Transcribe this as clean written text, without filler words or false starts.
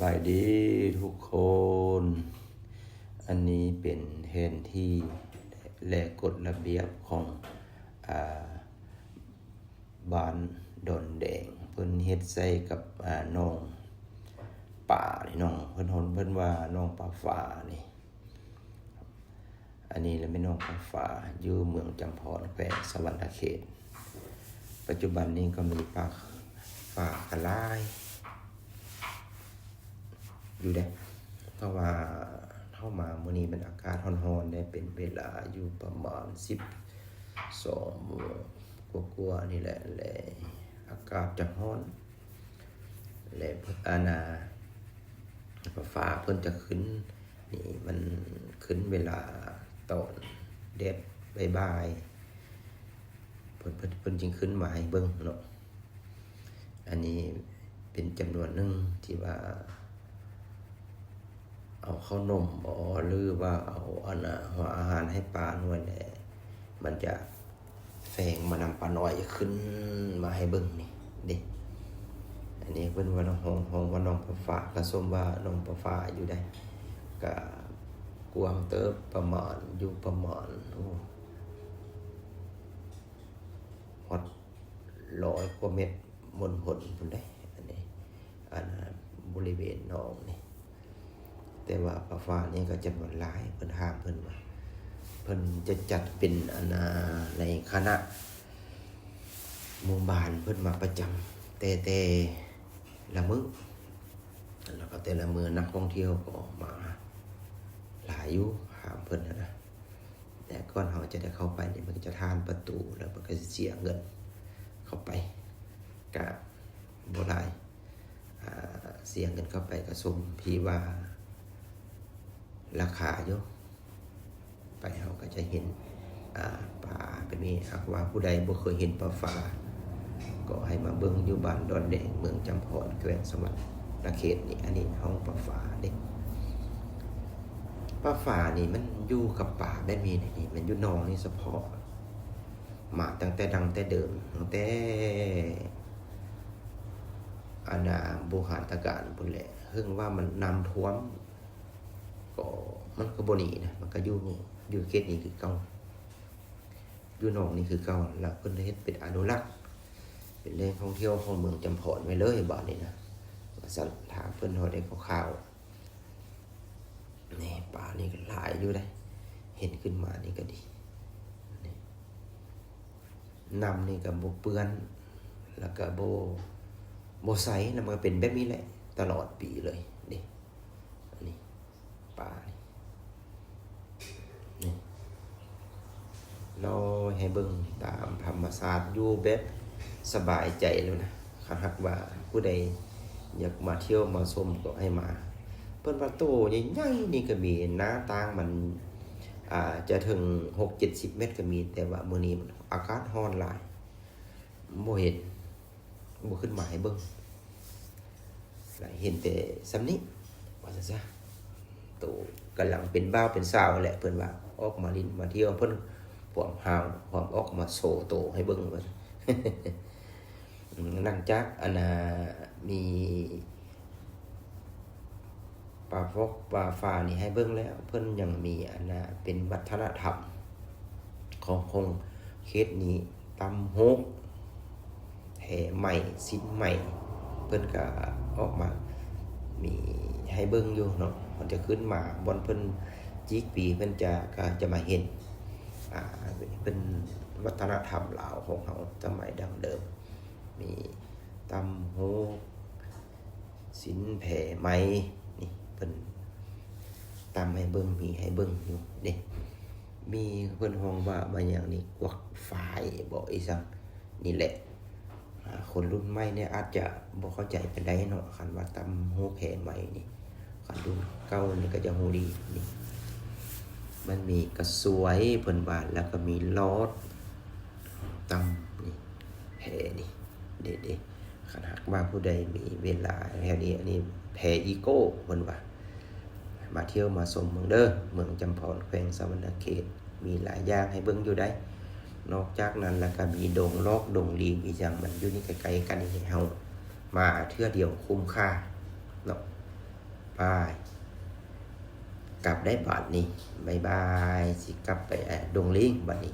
ายดีทุกคน อันนี้เป็นแผนที่และกฎระเบียบของบ้านดอนแดงเพิ่นเฮ็ดใส่กับน้องป่านี่น้องเพิ่นว่าน้องป่าฟ้านี่อันนี้แล้วแม่น้องป่าฟ้าอยู่เมืองจำพรแขวงสวรรณเขตปัจจุบันนี้ก็มีป่าฟ้ากระลายอยู่ได้เพราะว่าเข้ามามื้อนี้มันอากาศร้อนๆได้เป็นเวลาอยู่ประมาณ12 โมงกว่าๆนี่แหละอากาศจะร้อนและฟ้าเพิ่นจะขึ้นนี่มันขึ้นเวลาตอนแดดบ่ายๆเพิ่นจึงขึ้นมาให้เบิ่งเนาะอันนี้เป็นจำนวนหนึ่งที่ว่าเอาข้าวนมหรือว่าเอาหัวอาหารให้ปลาหน่วยแหละมันจะแฝงมานำปลาน้อยขึ้นมาให้เบิ่งนี่เด็กอันนี้เพิ่นว่าน้องว่าน้องปลาฟ้าก็สมว่าน้องปลาฟ้าอยู่ได้ก็กว้างเติบประมาณอยู่ประมาณฮอด100 กว่าเมตรมนหนพุ่นได้อันนี้บริเวณน้องนี่แต่ว่าปลาฟ้านี่ก็จำนวนหลายเพิ่นถามเพิ่นว่าเพิ่นจะจัดเป็นในคณะหมู่บ้านเพิ่นมาประจำแต่ละมื้อแล้วก็แต่ละมื้อนักท่องเที่ยวก็มาหลายอยู่ถามเพิ่นนะแต่ก่อนเฮาจะได้เข้าไปนี่มันก็จะทานประตูแล้วมันก็สิเสียเงินเข้าไปก็บ่หลายเสียเงินเข้าไปก็สมที่ว่าราคาอยู่ไปเราก็จะเห็นปลาเป็นนี้หากว่าผู้ใดบ่เคยเห็นปลาฟ้าก็ให้มาเบิ่งอยู่บ้านดอนแดงเมืองจำพรแขวงสวรรณเขตนี่อันนี้ห้องปลาฟ้าเด้ปลาฟ้านี่มันอยู่กับป่าแบบนี้นี่มันอยู่หนองนี่เฉพาะมาตั้งแต่ดังแต่เดิมตั้งแต่โบราณกาลพุ่นแหละซึ่งว่ามันน้ำท่วมก็มันก็บ่หนีนะมันก็อยู่เขตนี้คือเก่าอยู่หนองนี่คือเก่าแล้วเพิ่นเฮ็ดเป็นอนุรักษ์เป็นแหล่งท่องเที่ยวของเมืองจำพรไว้เลยบัดนี้นะว่าซั่นถามเพิ่นเฮาได้คร่าวๆนี่ป่านี่ก็หลายอยู่ได้เห็นขึ้นมานี่ก็ดีนี่น้ำนี่ก็บ่เปื้อนแล้วก็บ่ใสแล้วมันก็เป็นแบบนี้แหละตลอดปีเลยนี่อันนี้ป่านี่เราให้เบิ่งตามธรรมชาติอยู่แบบสบายใจแล้วนะหากว่าผู้ใดอยากมาเที่ยวมาชมก็ให้มาเพิ่นว่าโตใหญ่ๆนี่ก็มีหน้าต่างมันจะถึง 6-70 เมตรก็มีแต่ว่ามื้อนี้มันอากาศร้อนหลายบ่เห็นบ่ขึ้นมาให้เบิ่งเห็นแต่ซำนี้ว่าซั่นซะโตกำลังเป็นบ่าวเป็นสาวแหละเพิ่นว่าออกมาลิ้นมาเที่ยวเพิ่นพวกหาวพร้อมออกมาโชว์โตให้เบิ่งเพิ่น หลังจากมีปลาฟอกปลาฟ้านี่ให้เบิ่งแล้วเพิ่นยังมีเป็นวัฒนธรรมของเขตนี้ตำโฮกแห่ใหม่สิ้นใหม่เพิ่นก็ออกมามีให้เบิ่งอยู่เนาะมันจะขึ้นมาบนเพิ่นจิกปีเพิ่นก็จะมาเห็นเป็นวัฒนธรรมลาวของเฮาสมัยดั้งเดิมมีตำโฮกสินแผ่ไหมนี่เพิ่นตำให้เบิ่งมีให้เบิ่งอยู่เด้มีเพิ่นฮ้องว่าบางอย่างนี่กวักฝ่ายบ่อีซังนี่แหละคนรุ่นใหม่เนี่ยอาจจะบ่เข้าใจปานใดเนาะคันว่าตำโฮกแผ่ไหมนี่คันรุ่นเก่านี่ก็จะฮู้ดีนี่มันมีกระสวยเพิ่นว่าแล้วก็มีลอดตำนี่แผ่นี่เด็ดๆคันหากว่าผู้ใดมีเวลาแถวนี้อันนี้แผ่อีโก้เพิ่นว่ามาเที่ยวมาชมเมืองเด้อเมืองจำพรแขวงสวรรณเขตมีหลายอย่างให้เบิ่งอยู่ได้นอกจากนั้นแล้วก็มีดงลอกดงลีอีหยังมันอยู่นี่ใกล้ๆกันนี่เฮามาเทื่อเดียวคุ้มค่าเนาะ บายกลับได้บัดนี้บายบายสิกลับไปดงลิงบัดนี้